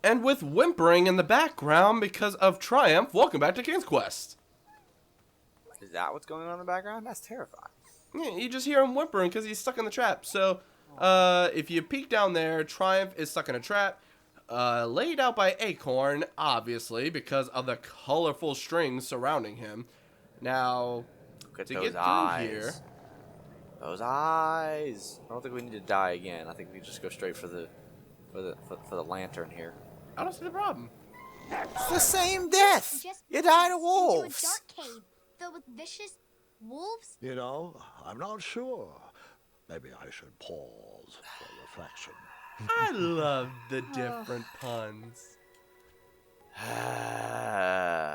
And with whimpering in the background because of Triumph, welcome back to King's Quest. Is that what's going on in the background? That's terrifying. Yeah, you just hear him whimpering because he's stuck in the trap. So, if you peek down there, Triumph is stuck in a trap, laid out by Acorn, obviously, because of the colorful strings surrounding him. Now, Look at to those get through eyes. here... Those eyes. I don't think we need to die again. I think we just go straight for the lantern here. I don't see the problem. It's the same death. You died of wolves. Into a dark cave filled with vicious wolves. You know, I'm not sure. Maybe I should pause for reflection. I love the different puns.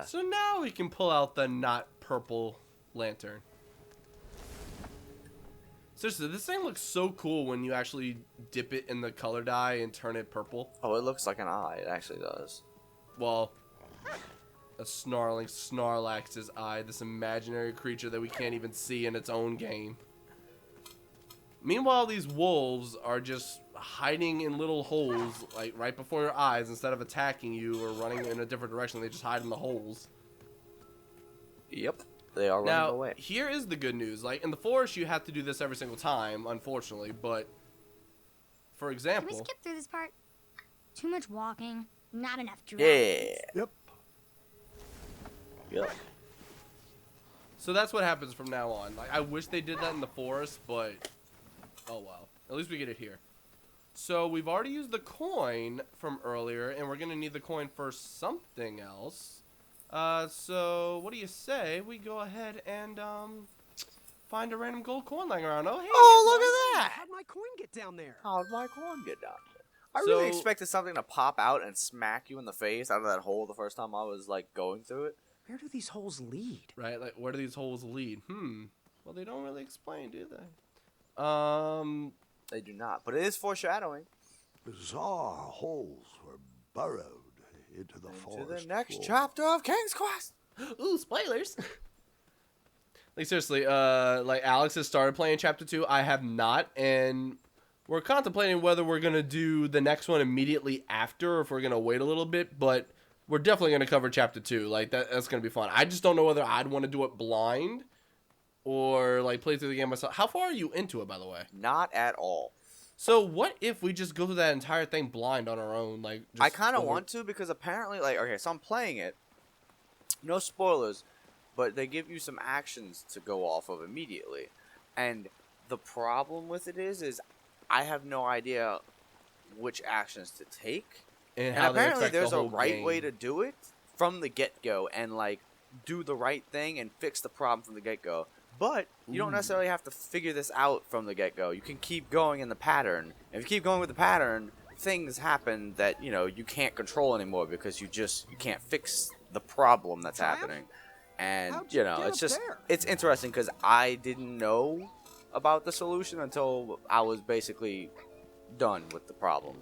So now we can pull out the not purple lantern. Seriously, this thing looks so cool when you actually dip it in the color dye and turn it purple. Oh, it looks like an eye. It actually does. Well, a snarling Snorlax's eye, this imaginary creature that we can't even see in its own game. Meanwhile, these wolves are just hiding in little holes, like right before your eyes, instead of attacking you or running in a different direction. They just hide in the holes. Yep. They are running away. Now, here is the good news. Like, in the forest, you have to do this every single time, unfortunately. But, for example... Can we skip through this part? Too much walking, not enough Yeah. dragons. Yep. Yep. So that's what happens from now on. Like, I wish they did that in the forest, but... Oh, well. At least we get it here. So, we've already used the coin from earlier, and we're going to need the coin for something else. So, what do you say we go ahead and, find a random gold coin lying around? Oh, hey! Oh, look at that! How'd my coin get down there? How'd my coin get down there? I really So- expected something to pop out and smack you in the face out of that hole the first time I was, like, going through it. Where do these holes lead? Right, like, where do these holes lead? Well, they don't really explain, do they? They do not, but it is foreshadowing. Bizarre holes were burrowed into the To forest the next floor. chapter of King's Quest. Ooh, spoilers! Like, seriously, like, Alex has started playing Chapter 2. I have not, and we're contemplating whether we're going to do the next one immediately after, or if we're going to wait a little bit, but we're definitely going to cover Chapter 2. Like, that's going to be fun. I just don't know whether I'd want to do it blind, or, like, play through the game myself. How far are you into it, by the way? Not at all. So, what if we just go through that entire thing blind on our own? Like, just I kind of over- want to because apparently, like, okay, so I'm playing it. No spoilers, but they give you some actions to go off of immediately. And the problem with it is I have no idea which actions to take. and And how they apparently affect the there's a whole right game. way to do it from the get-go and, like, do the right thing and fix the problem from the get-go. But you don't necessarily have to figure this out from the get-go. You can keep going in the pattern. If you keep going with the pattern, things happen that, you know, you can't control anymore because you can't fix the problem that's happening. And, How'd you you know, get it's up just, there? it's interesting because I didn't know about the solution until I was basically done with the problem.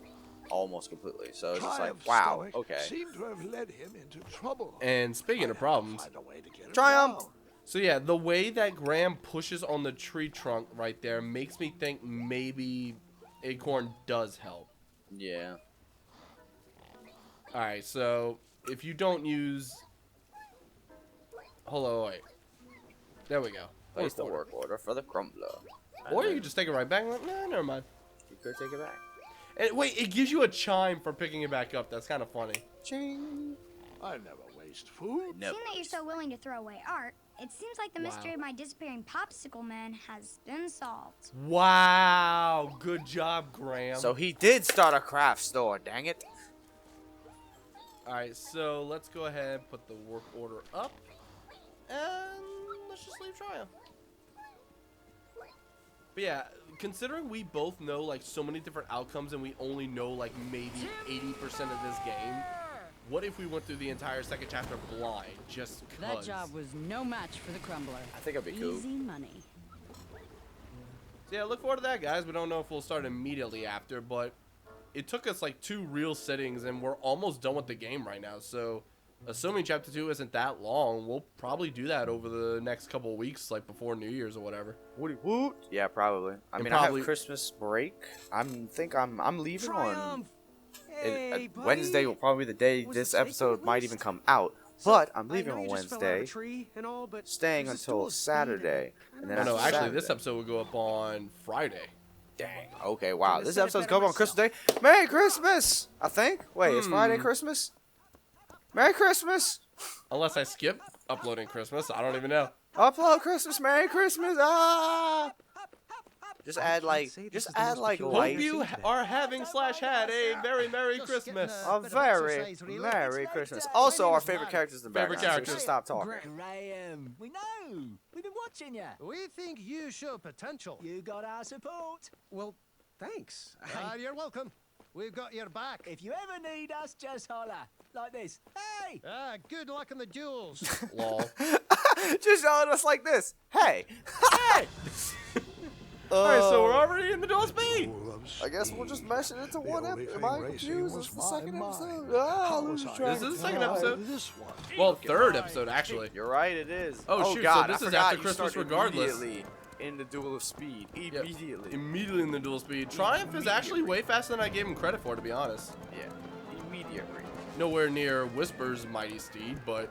Almost completely. So it's just like, Triumph's wow, stoic okay. seemed to have led him into trouble. And speaking of problems, Find a way to get him Triumph! down. so yeah, the way that Graham pushes on the tree trunk right there makes me think maybe Acorn does help. Yeah. Alright, so if you don't use... Hold on, wait. There we go. Place the work order for the crumbler. Or you can just take it right back. Like, nah, never mind. You could take it back. And wait, it gives you a chime for picking it back up. That's kind of funny. Ching. I never waste food. Never. Seeing that you're so willing to throw away art, it seems like the mystery of my disappearing popsicle man has been solved. Wow, good job, Graham. So he did start a craft store, dang it. Alright, so let's go ahead and put the work order up. And let's just leave Triumph. But yeah, considering we both know like so many different outcomes and we only know like maybe 80% of this game, what if we went through the entire second chapter blind just That cuz? job was no match for the crumbler. I think it'd be cool. Easy money. So yeah, look forward to that, guys. We don't know if we'll start immediately after, but it took us like 2 real sittings and we're almost done with the game right now. So assuming chapter 2 isn't that long, we'll probably do that over the next couple of weeks, like before New Year's or whatever. Woody woot. Yeah, probably. I And mean, I probably- have Christmas break. I'm leaving on. Triumph! Wednesday will probably be the day this episode might even come out. But I'm leaving on Wednesday, staying until Saturday, and then Oh no, after actually, Saturday- this episode will go up on Friday. Dang. Okay, wow. This episode's coming on Christmas Day. Merry Christmas! I think. Wait, is Friday Christmas? Merry Christmas! Unless I skip uploading Christmas, I don't even know. Upload Christmas, Merry Christmas! Ah! Just add like Hope lights. you are having / had a very Merry Christmas. A very Merry Christmas. Also, our favorite characters in the Favorite background. So we characters. should stop talking. Graham, we know. We've been watching you. We think you show potential. You got our support. Well, thanks. You're welcome. We've got your back. If you ever need us, just holler. Like this. Hey! Good luck in the duels. Lol. Just yelling at us like this. Hey! Hey! Alright, so we're already in the dual speed. I guess we'll just mesh it into The one only episode. thing Am I racing confused? was It's the second my episode. mind. Ah, How I lose was I track This is of the second time. episode. This one. Well, third episode, actually. You're right, it is. Oh, shoot, so God, this I is forgot after you Christmas start regardless. Immediately in the Duel of Speed. Yep. Immediately. Immediately in the dual speed. Triumph is actually way faster than I gave him credit for, to be honest. Yeah. Immediately. Nowhere near Whisper's mighty steed, but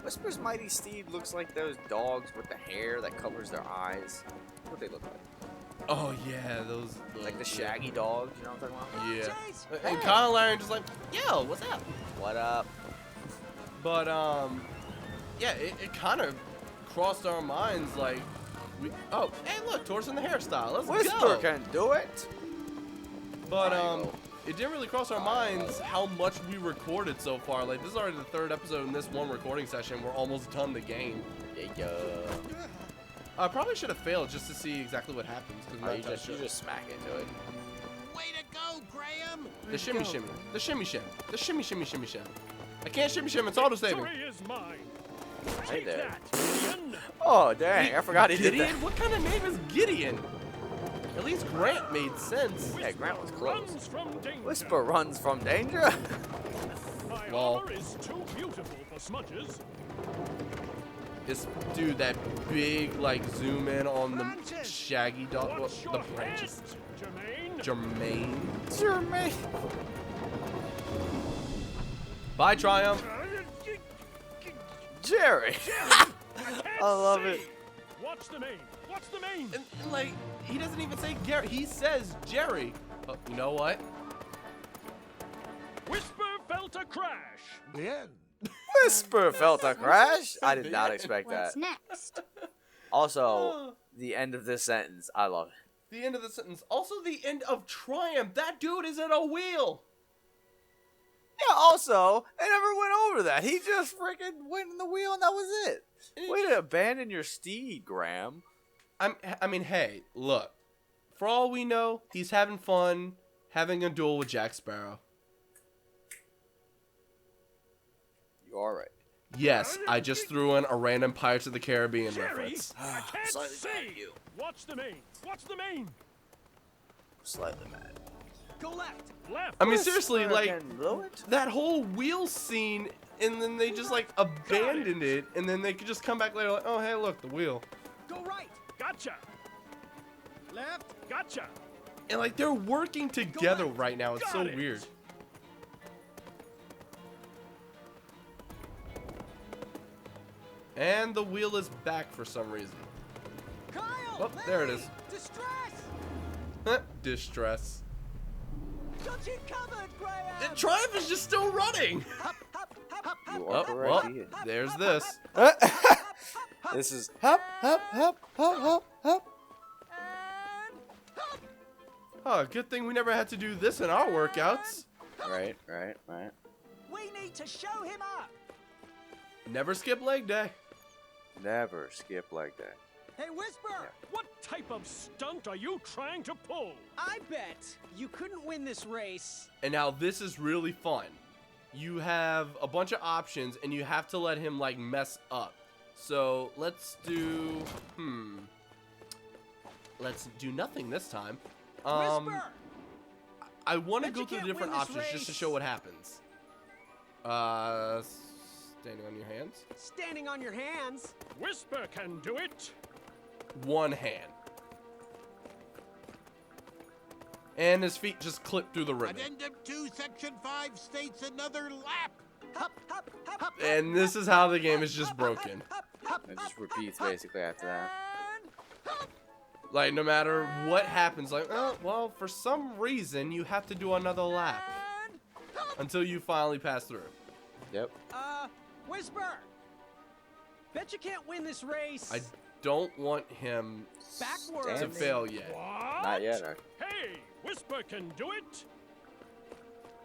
Whisper's Mighty Steed looks like those dogs with the hair that covers their eyes. What they look like? oh yeah, those Like the shaggy dogs, you know what I'm talking about? Yeah. And Kyle and Larry are just like, yo, what's up? What up? But yeah, it kind of crossed our minds like, oh, hey, look, Tor's in the hairstyle. Let's Whisper go. can do it. But Triangle. it didn't really cross our minds how much we recorded so far. Like, this is already the third episode in this one recording session. We're almost done the game. Yeah. I probably should have failed just to see exactly what happens. Oh, you just smack into it. Way to go, Graham. The shimmy shimmy. The shimmy shim. The shimmy shimmy shimmy shim. I can't shimmy shim. It's auto saving. Is mine. Hey there. That, Gideon. Oh, dang. I forgot he did Gideon? that. What kind of name is Gideon? At least Grant made sense. Yeah, Grant was close. Runs from danger. Whisper runs from danger. My Lol. armor is too beautiful for smudges. Just do that big, like, zoom in on the shaggy dog. Well, What's the your branches. head, Jermaine. Jermaine? Jermaine. Bye, Triumph. Jerry. I love it. What's the name? What's the name? And, like, he doesn't even say Gary. He says Jerry. Oh, you know what? Whisper felt a crash. The end. Whisper felt a crash. I did not expect that. What's next? Also, the end of this sentence, I love it. The end of the sentence. Also, the end of Triumph. That dude is in a wheel. Yeah, also, I never went over that. He just freaking went in the wheel and that was it. Way to abandon your steed, Graham. I mean, hey, look. For all we know, he's having fun having a duel with Jack Sparrow. You are right. Yes, I just threw in a random Pirates of the Caribbean Jerry, reference. I can't Slightly see. mad at you. What's the name? What's the name? Slightly mad. Go left. Left. I mean, seriously, Whisper like, can do it. that whole wheel scene, and then they just, like, abandoned it, and then they could just come back later like, oh, hey, look, the wheel. Go right. Gotcha. Left. Gotcha. And, like, they're working together right now. It's so Got it. weird. And the wheel is back for some reason. Kyle. Oh, there it Larry, is. Distress. Distress. Got you covered, Graham. And Triumph is just still running. Hop, hop, hop, hop, You Oh, are correct. well, He is. there's this. This is hop, hop, hop, hop, hop, hop. and hop. Oh, good thing we never had to do this in our workouts. Right. We need to show him up. Never skip leg day. Never skip like that. Hey, Whisper. What type of stunt are you trying to pull? I bet you couldn't win this race. And now this is really fun. You have a bunch of options, and you have to let him, like, mess up. So let's do, let's do nothing this time. Whisper. I want to Bet go you through the can't different win this options just to race. show what happens. Standing on your hands. Standing on your hands. Whisper can do it. One hand. and his feet just clip through the ribbon. Addendum 2, Section 5 states another lap. Hop, hop, hop, hop, And this is how the game is just broken. It just repeats basically after that. Like, no matter what happens, like, oh, well, for some reason, you have to do another lap until you finally pass through. Yep. Whisper! Bet you can't win this race. I don't want him Backwards. to fail yet. What? Not yet. Right? Hey, Whisper can do it.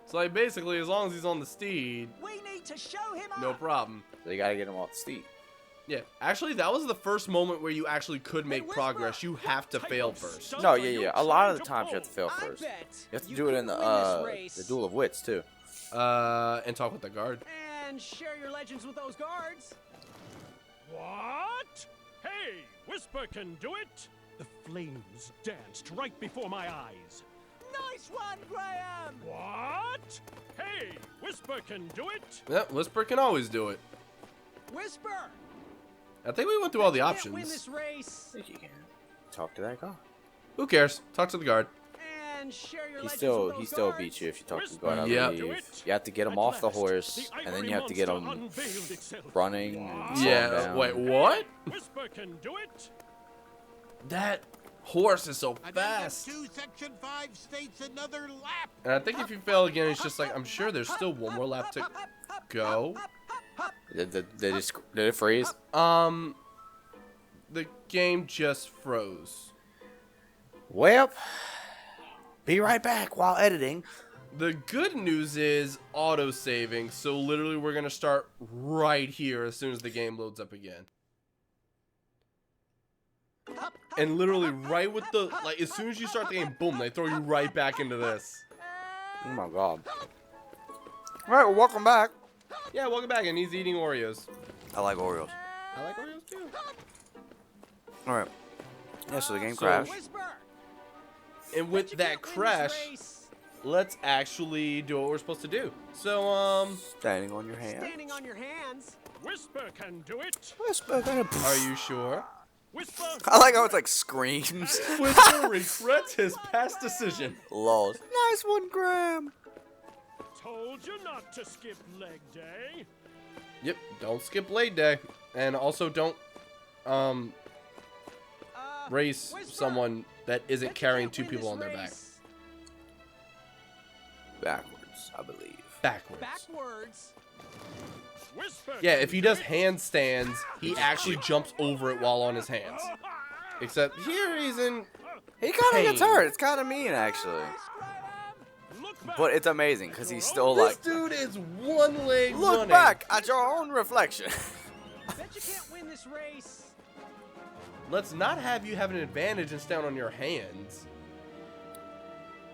So, like, basically, as long as he's on the steed, We need to show him no up. problem. So you gotta get him off the steed. Yeah, actually, that was the first moment where you actually could make Whisper, progress. You have to Type fail of first. stunt No, are yeah, you yeah. A lot of the trying times you have to fail I first. bet You have to do it in couldn't win this the race. Duel of Wits too. And talk with the guard. And share your legends with those guards. What? Hey, Whisper can do it. The flames danced right before my eyes. Nice one, Graham. What? Hey, Whisper can do it. Yeah, Whisper can always do it. Whisper! I think we went through all the Bet you can't win options. this race. I think you can talk to that guy. Who cares? Talk to the guard. And share your He legends still with those he still guards. beats you if you talk to the Whisper guard. I Yep. can do believe it. you have to get him At off the last, horse, the and then ivory you have to get monster him unveiled itself. running. And slow him Yeah, down. wait, what? Whisper can do it. That horse is so Addendum fast. 2, Section 5 states another lap. And I think if you fail again, it's just like, I'm sure there's still one more lap to go. Did it freeze? The game just froze. Well, be right back while editing. The good news is auto-saving, so literally we're going to start right here as soon as the game loads up again. And literally right with the, like, as soon as you start the game, boom, they throw you right back into this. Oh my god. Alright, well, welcome back. Yeah, welcome back, and he's eating Oreos. I like Oreos. I like Oreos too. Alright. Yeah, so the game So- crashed. Whisper! And with Bet you that can't win this crash, race. let's actually do what we're supposed to do. So, Standing on your hand. Standing on your hands. Whisper can do it. Whisper, are you sure? Whisper. I like how it's like screams. Whisper regrets his past decision. Lols. Nice one, Graham. Told you not to skip leg day. Yep, don't skip leg day. And also don't, race Whisper! someone that isn't Bet you carrying can't two win people this on their back. race. Backwards, I believe. Backwards. Backwards. Whisper. Yeah, can if he do does it. handstands, he actually jumps over it while on his hands. Except here he's in. He kind of gets Pain. hurt. It's kind of mean, actually. Look back. But it's amazing because he's still This like, dude is one leg look running. back at your own reflection. Bet you can't win this race. Let's not have you have an advantage and stand on your hands.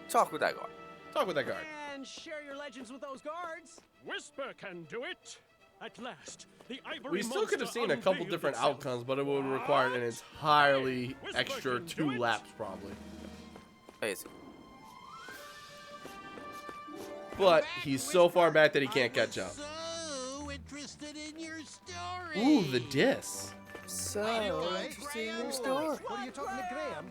Talk with that guy. Talk with that guard. And share your legends with those guards. Whisper can do it. At last, the ivory We still could have monster seen a couple unveiled different itself. outcomes, but it would require an entirely Whisper extra can do 2 it. laps probably. Basically. But he's so far back that he can't catch up. So interested in your story. Ooh, the diss. So interesting in your What story. are you talking to Graham?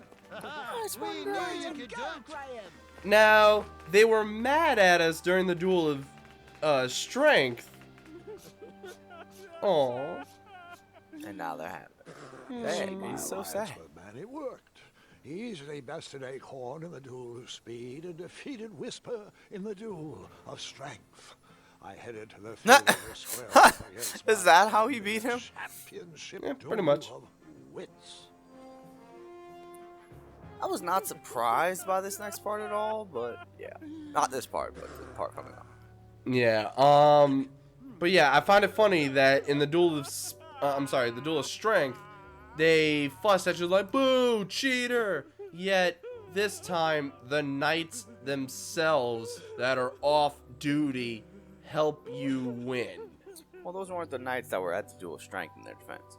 Nice We one, knew Graham. you could do it, Graham. Now, they were mad at us during the duel of strength. Aww. And now they're happy. Dang, he's so sad. But man, it worked. He easily bested Acorn in the duel of speed and defeated Whisper in the duel of strength. I headed to the field of the square off against Is my that how he beat him? championship Yeah, pretty duel much. of wits. I was not surprised by this next part at all, but yeah. Not this part, but the part coming up. Yeah, but yeah, I find it funny that in the duel of, the duel of strength, they fuss at you like, boo, cheater! Yet, this time, the knights themselves that are off duty help you win. Well, those weren't the knights that were at the duel of strength in their defense.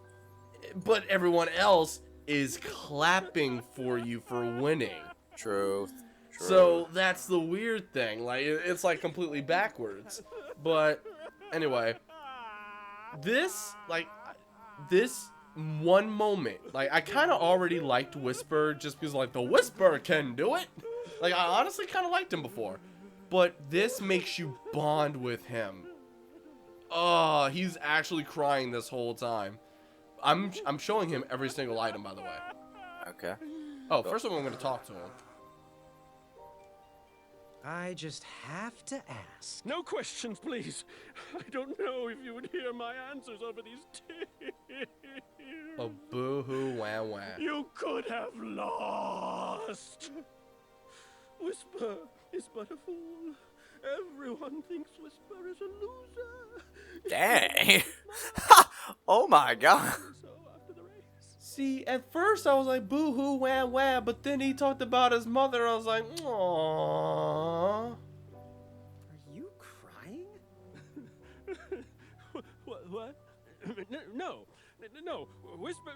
But everyone else is clapping for you for winning. Truth. So that's the weird thing. Like it's like completely backwards. But anyway, this one moment, like I kind of already liked Whisper just because like the Whisper can do it. Like, I honestly kind of liked him before. But this makes you bond with him. Oh, he's actually crying this whole time. I'm showing him every single item, by the way. Okay. Oh, first of all, I'm going to talk to him. I just have to ask. No questions, please. I don't know if you would hear my answers over these tears. Oh, boo-hoo, wah, wah. You could have lost. Whisper is but a fool. Everyone thinks Whisper is a loser. Dang. Oh my god. So after the race. See, at first I was like, boo-hoo, wah, wah, but then he talked about his mother, and I was like, aww. Are you crying? What? No. No. Whisper.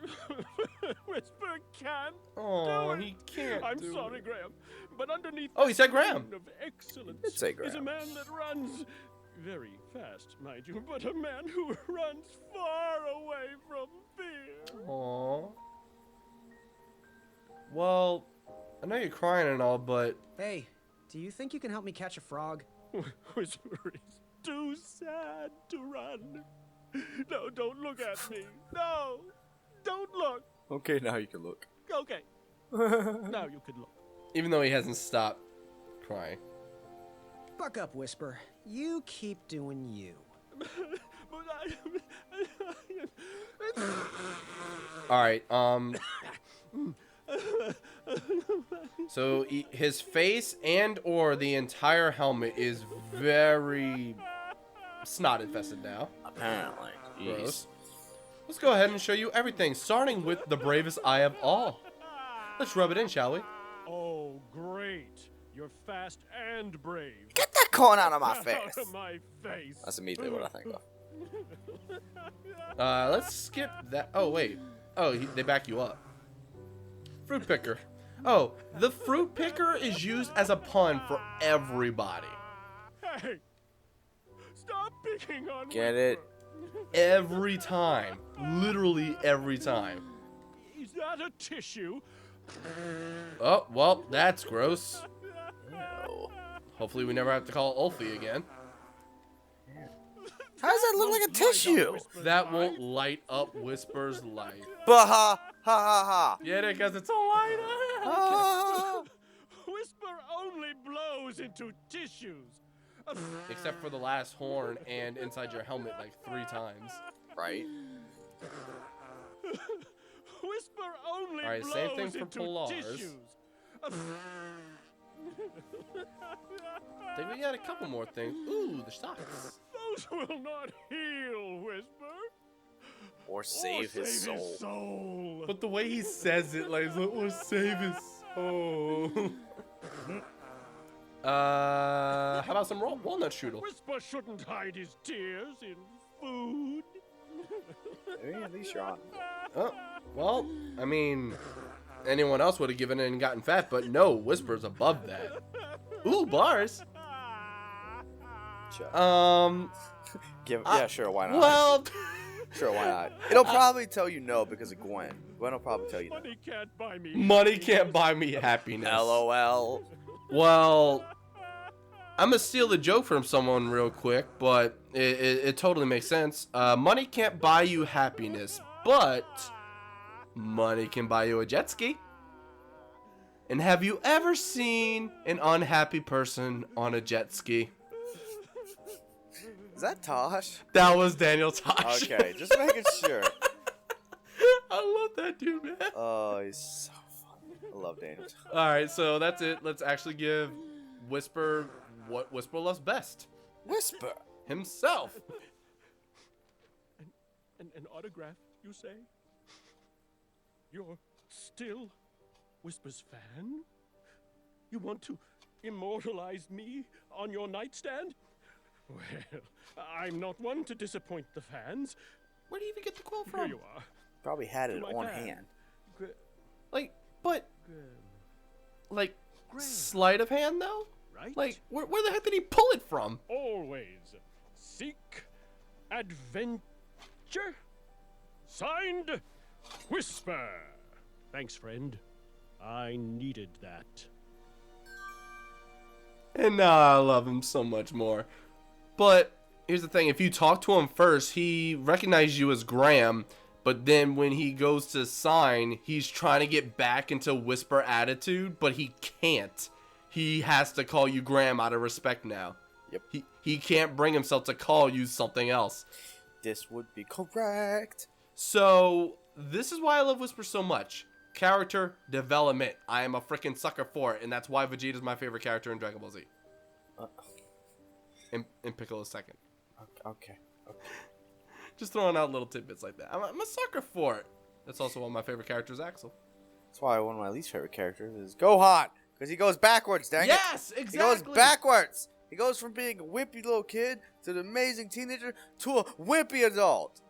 Whisper can't. Oh, do it. he can't. I'm do sorry, it. Graham, but underneath. Oh, he said Graham. Of excellence Did say is a Graham. man that runs very fast, mind you, but a man who runs far away from fear. Aww. Well, I know you're crying and all, but Hey, do you think you can help me catch a frog? Whisper is too sad to run. No, don't look at me. No, don't look. Okay, now you can look. Okay. Now you can look. even though he hasn't stopped crying. Buck up, Whisper. You keep doing you. All right. So his face and or the entire helmet is very snot infested now. Apparently. Gross. Let's go ahead and show you everything, starting with the bravest eye of all. Let's rub it in, shall we? Oh, great. You're fast and brave. Get that corn out of my Out face. of my face. That's immediately what I think of. Let's skip that. Oh, wait. Oh, they back you up. Fruit picker. Oh, the fruit picker is used as a pun for everybody. Hey, stop picking on Get Whisper. it? Every time. Literally every time. Is that a tissue? Oh, well, that's gross. No. Hopefully we never have to call Ulfie again. How does that look like a tissue? That won't light up Whisper's life. Bah ha ha ha Get it? Because it's a light up. ha. Whisper only blows into tissues. Except for the last horn and inside your helmet like 3 times. Right? Whisper only Alright, blows same thing for into Polars. tissues. I think we got a couple more things. Ooh, the socks. Those will not heal, Whisper. Or save his soul. soul. But the way he says it, like, or save his soul. How about some walnut strudel? Whisper shouldn't hide his tears in food. Maybe at least you're on. Oh, well, I mean, anyone else would have given in and gotten fat, but no, Whisper's above that. Ooh, bars. Sure. Yeah, sure, why not? Well, Sure, why not? It'll probably tell you no because of Gwen. Gwen will probably tell you no. Money can't buy me. money can't buy me happiness. LOL. Well, I'm gonna steal the joke from someone real quick, but it totally makes sense. Money can't buy you happiness, but money can buy you a jet ski. And have you ever seen an unhappy person on a jet ski? Is that Tosh? That was Daniel Tosh. Okay, just making sure. I love that dude, man. Oh, he's so funny. I love Daniel Tosh. All right, so that's it. Let's actually give Whisper what Whisper loves best. Whisper. Himself. An autograph, you say? You're still Whisper's fan? You want to immortalize me on your nightstand? Well, I'm not one to disappoint the fans. Where do you even get the quote Here from? you are. Probably had it To my on fan. hand. Like, but, like, sleight of hand though? Right? Like, where the heck did he pull it from? Always seek adventure. Signed, Whisper. Thanks, friend. I needed that. And now I love him so much more. But here's the thing. If you talk to him first, he recognizes you as Graham. But then when he goes to sign, he's trying to get back into Whisper attitude. But he can't. He has to call you Graham out of respect now. Yep. He can't bring himself to call you something else. This would be correct. So this is why I love Whisper so much. Character development. I am a freaking sucker for it. And that's why Vegeta's my favorite character in Dragon Ball Z. And Piccolo's second. Okay. Just throwing out little tidbits like that. I'm a sucker for it. That's also one of my favorite characters, Axel. That's why one of my least favorite characters is Gohan. Because he goes backwards, dang it. Yes, exactly. He goes backwards. He goes from being a wimpy little kid to the amazing teenager to a wimpy adult.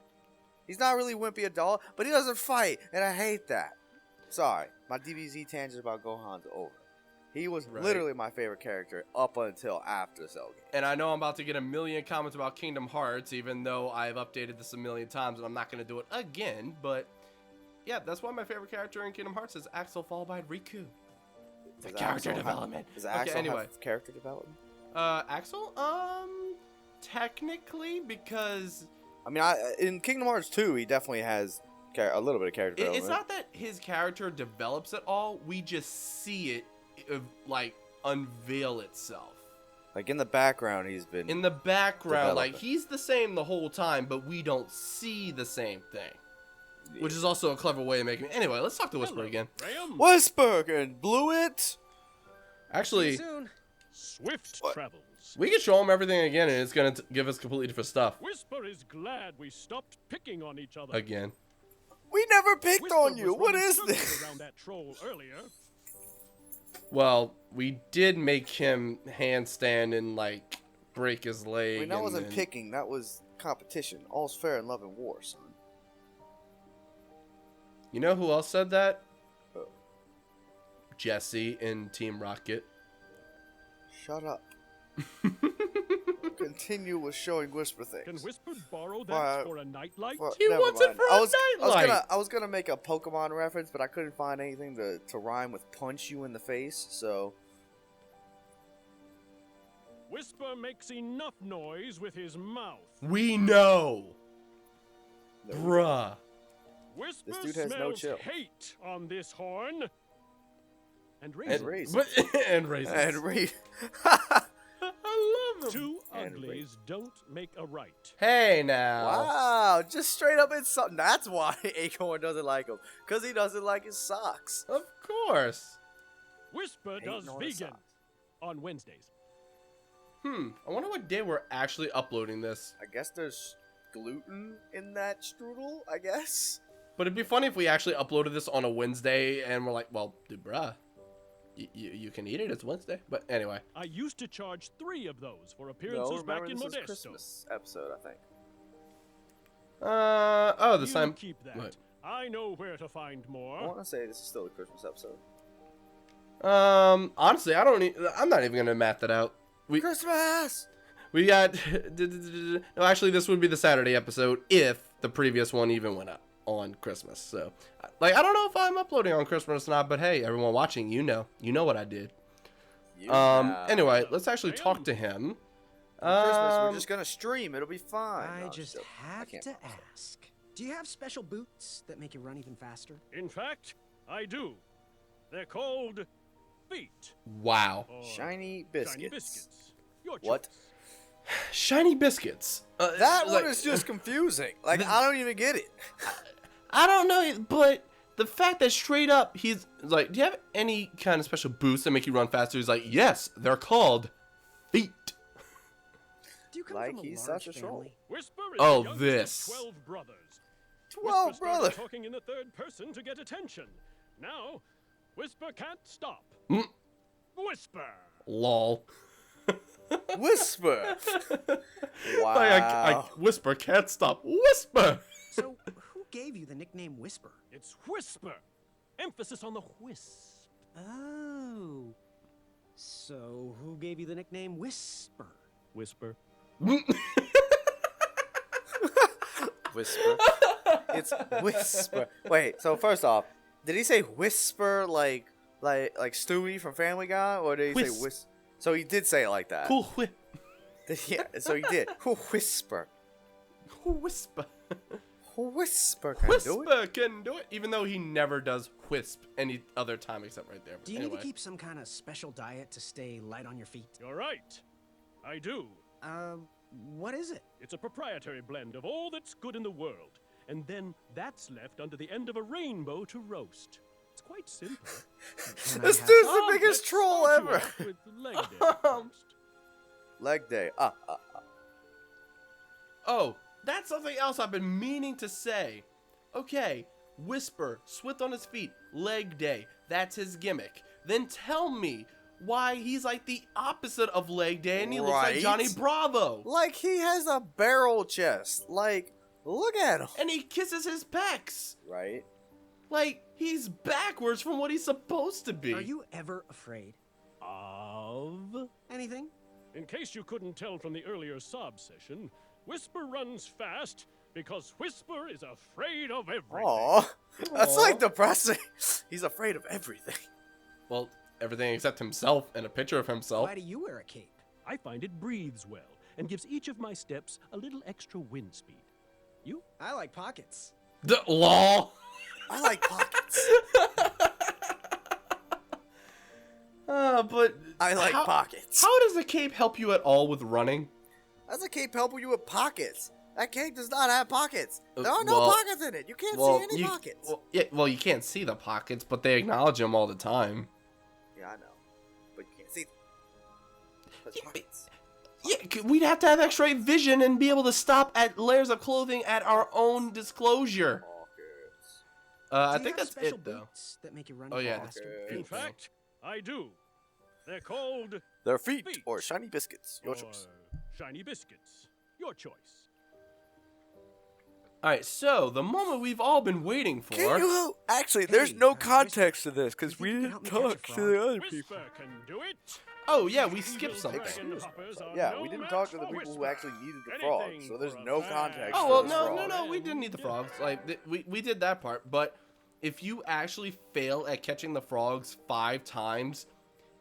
He's not really a wimpy adult, but he doesn't fight, and I hate that. Sorry, my DBZ tangent about Gohan's over. He was literally my favorite character up until after Cell Game. And I know I'm about to get a million comments about Kingdom Hearts, even though I've updated this a million times, and I'm not going to do it again. But yeah, that's why my favorite character in Kingdom Hearts is Axel, followed by Riku. The character development. Does Axel have character development? Axel? Technically, because... I mean, in Kingdom Hearts 2, he definitely has a little bit of character development. It's not that his character develops at all. We just see it, like, unveil itself. Like, in the background, he's been... In the background, developing. like, he's the same the whole time, but we don't see the same thing. Yeah. Which is also a clever way of making it. Anyway, let's talk to Whisper again. Graham. Whisper and blew it! Actually... Soon. Swift travels. We can show him everything again, and it's going to give us completely different stuff. Whisper is glad we stopped picking on each other. Again. We never picked Whisper on you. was What running is circles this? around that troll earlier. Well, we did make him handstand and, like, break his leg. I mean, that wasn't picking. That was competition. All's fair in love and war, son. You know who else said that? Jesse in Team Rocket. Shut up. Continue with showing Whisper things. Can Whisper borrow that for a nightlight? He wants it for a nightlight. I was gonna make a Pokemon reference, but I couldn't find anything to rhyme with punch you in the face, so... Whisper makes enough noise with his mouth. We know. Bruh. Whisper This dude has no smells chill. hate on this horn. And raisins. And raisins. And raisins. I love them. Two uglies don't make a right. Hey, now. Wow, just straight up insult. That's why Acorn doesn't like him. Because he doesn't like his socks. Of course. Whisper does vegan on Wednesdays. I wonder what day we're actually uploading this. I guess there's gluten in that strudel, I guess. But it'd be funny if we actually uploaded this on a Wednesday and we're like, well, dude, bruh, you can eat it. It's Wednesday. But anyway. I used to charge 3 of those for appearances back in this is Modesto. Christmas episode, I think. Oh, the same. Keep that. What? I know where to find more. I want to say this is still a Christmas episode. Honestly, I'm not even gonna math that out. Christmas! We got... No, actually, this would be the Saturday episode if the previous one even went up on Christmas. So, like, I don't know if I'm uploading on Christmas or not, but hey, everyone watching, you know what I did. Anyway, let's actually talk to him. Christmas, we're just gonna stream. It'll be fine. I just have to ask. Do you have special boots that make you run even faster? In fact, I do. They're called feet. Wow. Shiny biscuits. Shiny biscuits. Your What? choice. Shiny biscuits. That one is just confusing. Like, I don't even get it. I don't know, but the fact that straight up he's like, do you have any kind of special boosts that make you run faster? He's like, yes, they're called feet. Do you come Like from a he's large such a troll. family? Whisper is Oh, the youngest this. of 12 brothers. 12 Whisper started brothers. talking in the third person to get attention. Now, Whisper can't stop. Whisper. Lol. Whisper. Wow. Like, I Whisper can't stop. Whisper. So, who gave you the nickname Whisper? It's Whisper. Emphasis on the wisp. Oh. So, who gave you the nickname Whisper? Whisper. Whisper. It's Whisper. Wait, so first off, did he say Whisper like Stewie from Family Guy, or did he say So he did say it like that. Cool whip. Yeah, so he did. Whisper. Whisper. Whisper can do it. Whisper can do it. Even though he never does whisp any other time except right there. But Do you anyway. need to keep some kind of special diet to stay light on your feet? You're right. I do. What is it? It's a proprietary blend of all that's good in the world. And then that's left under the end of a rainbow to roast. It's quite simple. Can I This have dude's some? the biggest Let's troll start you ever. off with leg day first. Leg day. Oh, that's something else I've been meaning to say. Okay, Whisper, swift on his feet, leg day. That's his gimmick. Then tell me why he's like the opposite of leg day and he looks like Right? Johnny Bravo. Like he has a barrel chest. Like, look at him. And he kisses his pecs. Right? Like, he's backwards from what he's supposed to be. Are you ever afraid? Of? Anything? In case you couldn't tell from the earlier sob session, Whisper runs fast because Whisper is afraid of everything. Aw. That's like depressing. He's afraid of everything. Well, everything except himself and a picture of himself. Why do you wear a cape? I find it breathes well and gives each of my steps a little extra wind speed. You? I like pockets. LOL. I like pockets. But I like pockets. How does the cape help you at all with running? How's a cape helping you with pockets? That cape does not have pockets. There are no well- pockets in it. You can't see any pockets. Well, you can't see the pockets, but they acknowledge them all the time. Yeah, I know. But you can't see them. There's pockets. Yeah, we'd have to have X-ray vision and be able to stop at layers of clothing at our own disclosure. Pockets. I Do you think have that's special it, though. boots that make you run Oh, yeah. faster? In fact, I do. They're called Their feet Feet. or shiny biscuits. Your or choice. shiny biscuits. Your choice. All right, so the moment we've all been waiting for. Can you actually? There's Hey, no Whisper, context to this because you we think you didn't can help me talk catch a to the frog? other people. Whisper can do it. Oh yeah, we Evil skipped something. dragon hoppers are Yeah, no we didn't match talk to the for people who Whisper. actually needed the frogs, Anything so there's for a no fast context. Oh for well, this no, frog. we didn't need the frogs. Like we did that part, but if you actually fail at catching the frogs 5 times,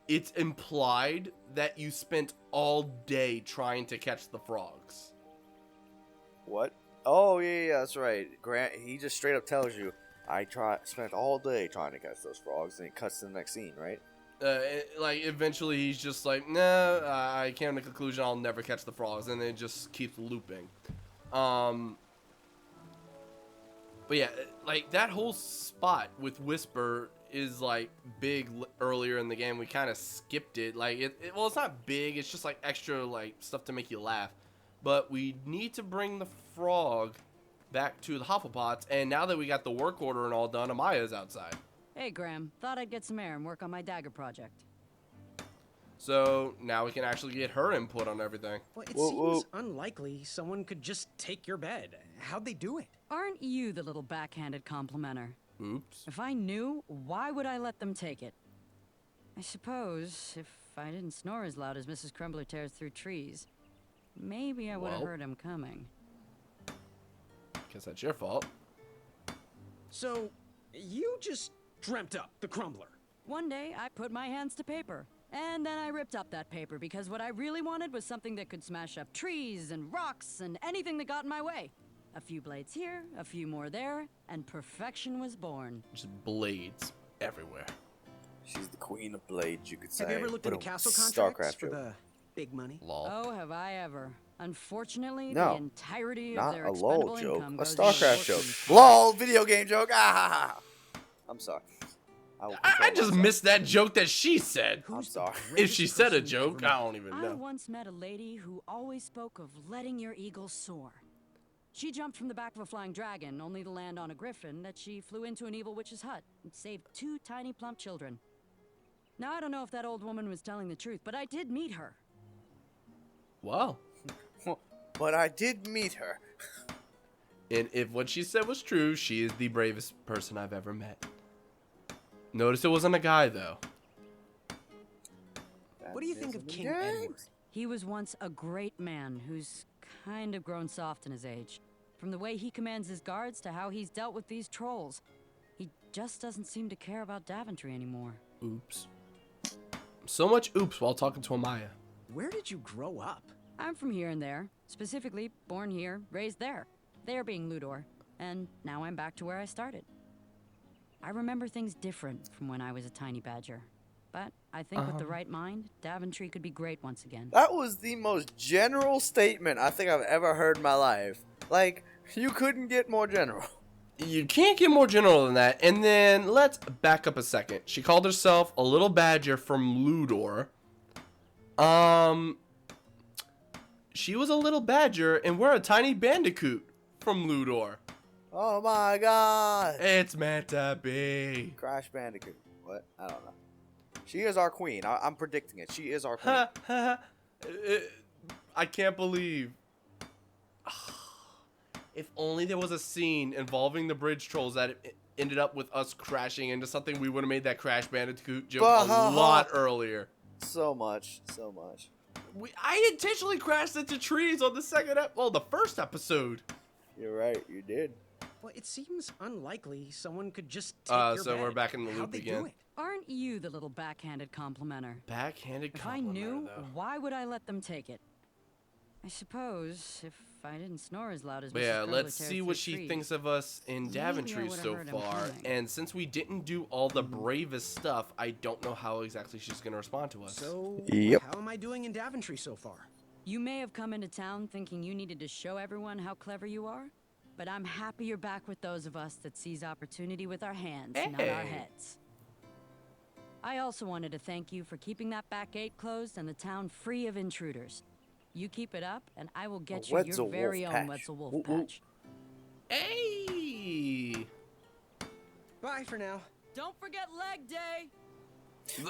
it's implied that you spent all day trying to catch the frogs. What? Oh yeah, that's right. Grant, he just straight up tells you, spent all day trying to catch those frogs, and it cuts to the next scene, right? Like eventually he's just like, nah, I came to the conclusion I'll never catch the frogs, and then it just keeps looping. But yeah, like that whole spot with Whisper is like big earlier in the game. We kind of skipped it. Like well, it's not big. It's just like extra like stuff to make you laugh. But we need to bring the frog back to the Hufflepuffs, and now that we got the work order and all done, Amaya's outside. Hey, Graham. Thought I'd get some air and work on my dagger project. So now we can actually get her input on everything. Well, it Whoa, seems whoa. unlikely someone could just take your bed. How'd they do it? Aren't you the little backhanded complimenter? Oops. If I knew, why would I let them take it? I suppose if I didn't snore as loud as Mrs. Crumbler tears through trees, maybe I would have Well. heard him coming. Guess that's your fault. So, you just dreamt up the crumbler. One day, I put my hands to paper. And then I ripped up that paper because what I really wanted was something that could smash up trees and rocks and anything that got in my way. A few blades here, a few more there, and perfection was born. Just blades everywhere. She's the queen of blades, you could say. Have you ever looked into Put a castle StarCraft contracts for joke. the big money? Lol. Oh, have I ever. Unfortunately, No, the entirety Not of their a expendable LOL joke, income a goes StarCraft into joke. working. LOL, video game joke. Ah, I'm sorry. will I control just myself. missed that joke that she said. I'm sorry. If she said a person joke, ever I don't even I know. once met a lady who always spoke of letting your eagle soar. She jumped from the back of a flying dragon, only to land on a griffin that she flew into an evil witch's hut and saved 2 tiny plump children. Now, I don't know if that old woman was telling the truth, but I did meet her. Wow. But I did meet her. And if what she said was true, she is the bravest person I've ever met. Notice it wasn't a guy, though. What do you think of King James? Edward? He was once a great man who's kind of grown soft in his age. From the way he commands his guards to how he's dealt with these trolls. He just doesn't seem to care about Daventry anymore. Oops. So much oops while talking to Amaya. Where did you grow up? I'm from here and there. Specifically, born here, raised there. There being Ludor. And now I'm back to where I started. I remember things different from when I was a tiny badger. But I think with the right mind, Daventry could be great once again. That was the most general statement I think I've ever heard in my life. Like, you couldn't get more general. You can't get more general than that. And then let's back up a second. She called herself a little badger from Ludor. She was a little badger, and we're a tiny bandicoot from Ludor. Oh my god. It's meant to be. Crash Bandicoot. What? I don't know. She is our queen. I'm predicting it. She is our queen. I can't believe. If only there was a scene involving the bridge trolls that ended up with us crashing into something, we would have made that Crash Bandicoot joke a lot earlier. So much. I intentionally crashed into trees on the the first episode. You're right. You did. Well, it seems unlikely someone could just take your So bag. we're back in the How'd loop they again. do it? Aren't you the little backhanded complimenter? Backhanded If I compliment, knew, though. why would I let them take it? I suppose if I didn't snore as loud as But Mrs. yeah, Curler let's teared see through what she trees, thinks of us in maybe I Daventry would've so heard him far. coming. And since we didn't do all the bravest stuff, I don't know how exactly she's going to respond to us. So, Yep. how am I doing in Daventry so far? You may have come into town thinking you needed to show everyone how clever you are, but I'm happy you're back with those of us that seize opportunity with our hands, not our Hey. heads. I also wanted to thank you for keeping that back gate closed and the town free of intruders. You keep it up, and I will get you Wetzel your very Wolf own patch. Wetzel Wolf Whoop, whoop. patch. Hey! Bye for now. Don't forget leg day!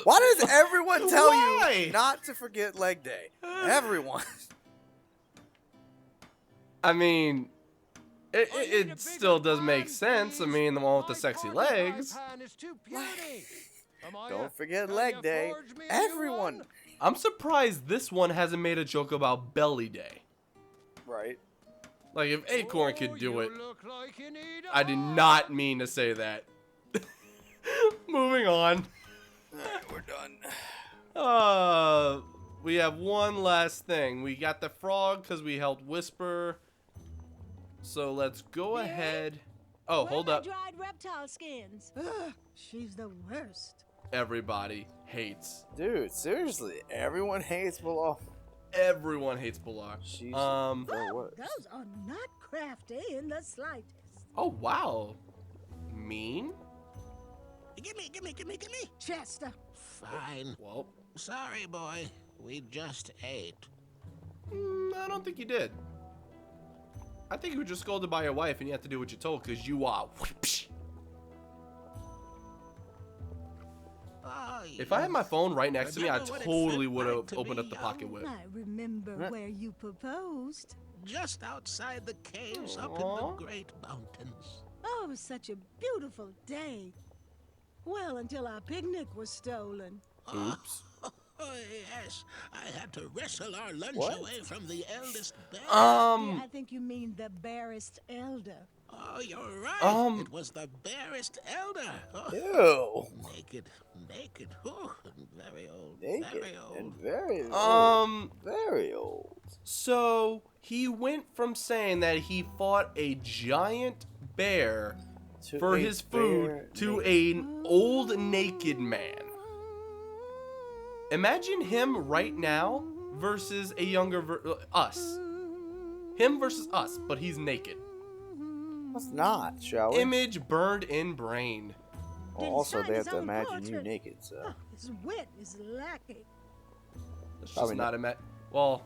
Why does everyone tell Why? you not to forget leg day? Everyone. I mean, it still does make sense. I mean, the one with the sexy legs. Don't forget leg day. Everyone. I'm surprised this one hasn't made a joke about belly day. Right. Like, if Acorn could do it. I did not mean to say that. Moving on. Alright, we're done. We have one last thing. We got the frog because we helped Whisper. So let's go ahead. Oh, hold up. Dried reptile skins. Ugh, she's the worst. Everybody hates. Dude, seriously, everyone hates Bilal. Everyone hates Pilar. She's The worst. Those are not crafty in the slightest. Oh, wow. Mean? Gimme. Chester. Fine. Well, Sorry, boy. We just ate. I don't think you did. I think you were just scolded by your wife and you have to do what you're told because you are. If I had my phone right next to me, I totally would have opened up the pocket whip. I remember where you proposed. Just outside the caves up in the Great Mountains. Oh, it was such a beautiful day. Well, until our picnic was stolen. Oops. Oh, yes. I had to wrestle our lunch What? away from the eldest bear. Yeah, I think you mean the barest elder. Oh, you're right. It was the barest elder. Oh, Ew. naked. Oh, and very old. Naked Very old. and very old. Very old. So he went from saying that he fought a giant bear To for a his food bear to naked. an old naked man. Imagine him right now versus a younger us. Him versus us, but he's naked. Let's not, shall we? Image burned in brain. Well, also, Didn't they sign have his to own imagine you portrait. naked, so. Oh, his wit is lacking. It's just Probably not not. a met. Well,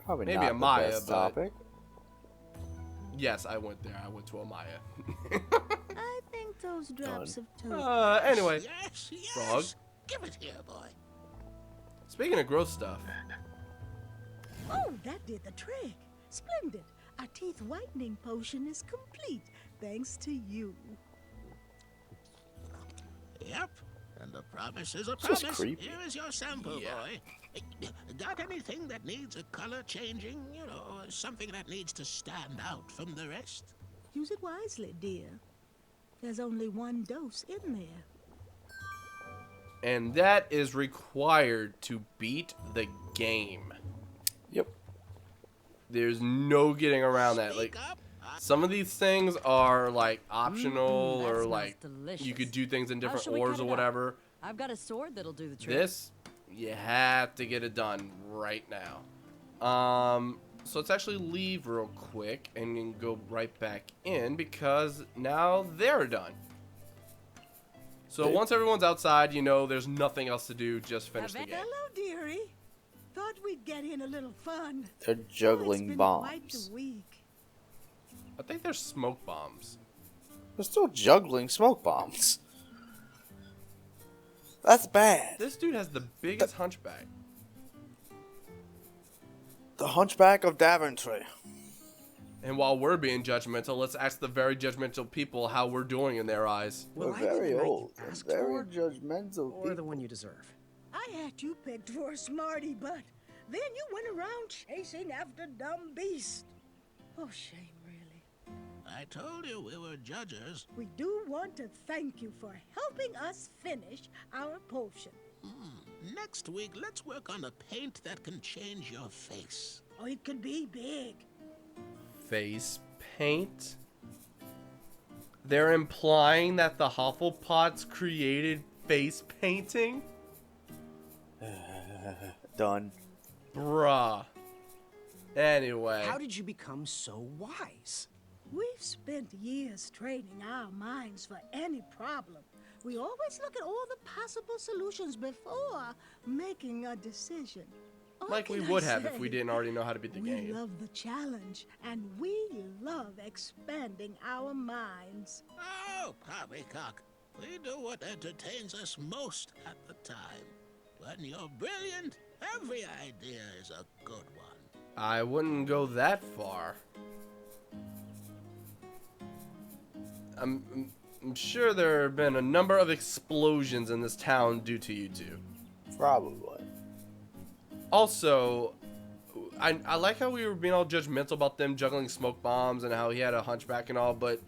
Probably maybe not Amaya, the best but- topic. yes, I went there. I went to Amaya. I think those drops of toast. Anyway, Yes. Frog. Give it here, boy. speaking of gross stuff, Oh, that did the trick. Splendid. Our teeth whitening potion is complete, thanks to you. Yep. And the promise is a This is promise. creepy. Here is your sample, boy. Got anything that needs a color changing? You know, something that needs to stand out from the rest? Use it wisely, dear. There's only one dose in there. And that is required to beat the game. Yep. There's no getting around that. Like, some of these things are like optional that or smells like delicious. you could do things in different shall we orders cut or it up? whatever. I've got a sword that'll do the trick. This, you have to get it done right now. So let's actually leave real quick and then go right back in because now they're done. So once everyone's outside, you know, there's nothing else to do, just finish the game. Hello, dearie. Thought we'd get in a little fun. They're It's juggling been bombs. quite a week. I think they're smoke bombs. They're still juggling smoke bombs. That's bad. This dude has the biggest hunchback. The Hunchback of Daventry. And while we're being judgmental, let's ask the very judgmental people how we're doing in their eyes. Will We're I be the very knight you old. asked Very for, judgmental or the people. one you deserve? I had you picked for a smarty butt. Then you went around chasing after dumb beasts. Oh, shame, really. I told you we were judges. We do want to thank you for helping us finish our potion. Next week, let's work on a paint that can change your face. Oh, it could be big. Face paint? They're implying that the Hufflepuffs created face painting? Done. Bruh. Anyway. How did you become so wise? We've spent years training our minds for any problem. We always look at all the possible solutions before making a decision. What Like we can would I have if say? we didn't already know how to beat the We game. love the challenge, and we love expanding our minds. Oh, poppycock. We do what entertains us most at the time. When you're brilliant, every idea is a good one. I wouldn't go that far. I'm sure there have been a number of explosions in this town due to you two. Probably. Also, I like how we were being all judgmental about them juggling smoke bombs and how he had a hunchback and all, but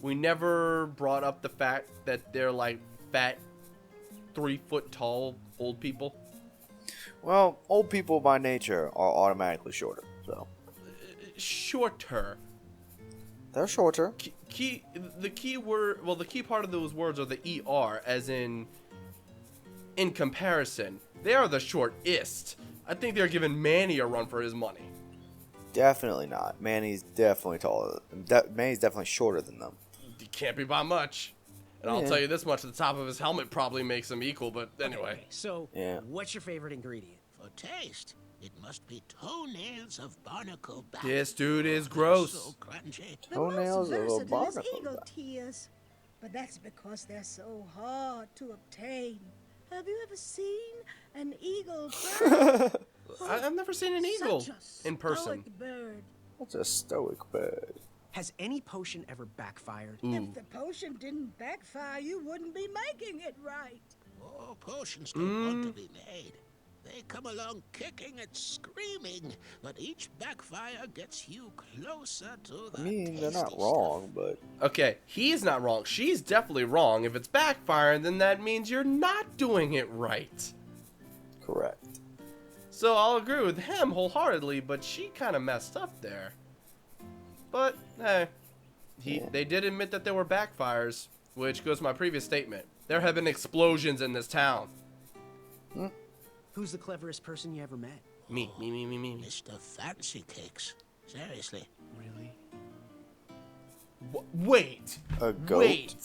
we never brought up the fact that they're like fat, 3 foot tall old people. Well, old people by nature are automatically shorter, so. Shorter. They're shorter. The key word, well, the key part of those words are the ER, as in comparison. They are the shortest. I think they're giving Manny a run for his money. Definitely not. Manny's definitely taller. Manny's definitely shorter than them. He can't be by much. And I'll Yeah. tell you this much, the top of his helmet probably makes him equal, but anyway. Okay, so, Yeah. what's your favorite ingredient? For taste, it must be toenails of barnacle bat. This dude is So gross. crunchy. The Toenails most of a versatile is barnacle eagle bat. tears, but that's because they're so hard to obtain. Have you ever seen an eagle bird? I've never seen an eagle Such a in person. stoic bird. That's a stoic bird. Has any potion ever backfired? If the potion didn't backfire, you wouldn't be making it right. Oh, potions don't want to be made. They come along kicking and screaming, but each backfire gets you closer to the I mean, they're not tasty wrong, but Okay, he's not wrong. She's definitely wrong. If it's backfiring, then that means you're not doing it right. correct. So I'll agree with him wholeheartedly, but she kind of messed up there. But, hey, they did admit that there were backfires, which goes to my previous statement. There have been explosions in this town. Who's the cleverest person you ever met? Me. Mr. Fancy Cakes. Seriously. Really? Wait. A goat? Wait.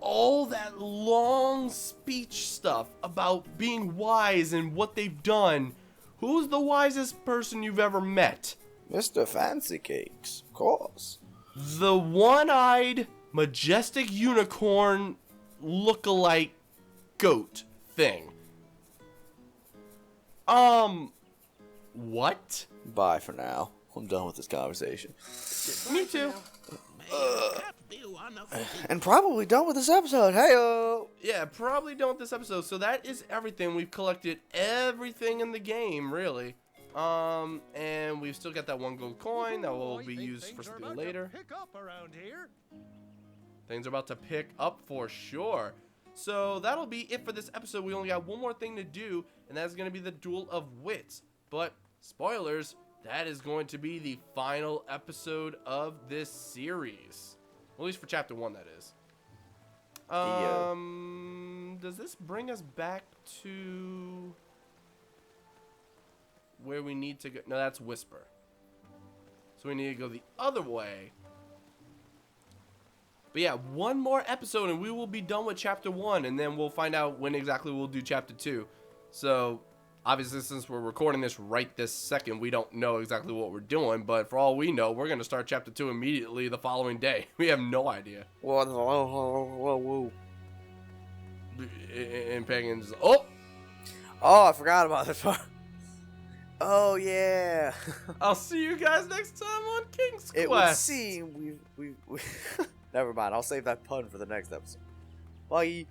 All that long speech stuff about being wise and what they've done. Who's the wisest person you've ever met? Mr. Fancy Cakes, of course. The one-eyed, majestic unicorn look-alike goat thing. What? Bye for now. I'm done with this conversation. Me too. May that be one of the And probably done with this episode. Hey-o! Yeah, probably done with this episode. So that is everything. We've collected everything in the game, really. And we've still got that 1 gold coin that will be used for something later. Pick up around here. Things are about to pick up for sure. So that'll be it for this episode. We only got one more thing to do, and that's going to be the Duel of Wits. But, spoilers, that is going to be the final episode of this series. At least for Chapter 1, that is. Does this bring us back to where we need to go? No, that's Whisper. So we need to go the other way. But yeah, one more episode and we will be done with Chapter 1. And then we'll find out when exactly we'll do Chapter 2. So, obviously, since we're recording this right this second, we don't know exactly what we're doing. But for all we know, we're going to start Chapter 2 immediately the following day. We have no idea. Whoa. And Pagan's... Oh, I forgot about this part. Oh, yeah. I'll see you guys next time on King's Quest. It would seem we Never mind. I'll save that pun for the next episode. Bye.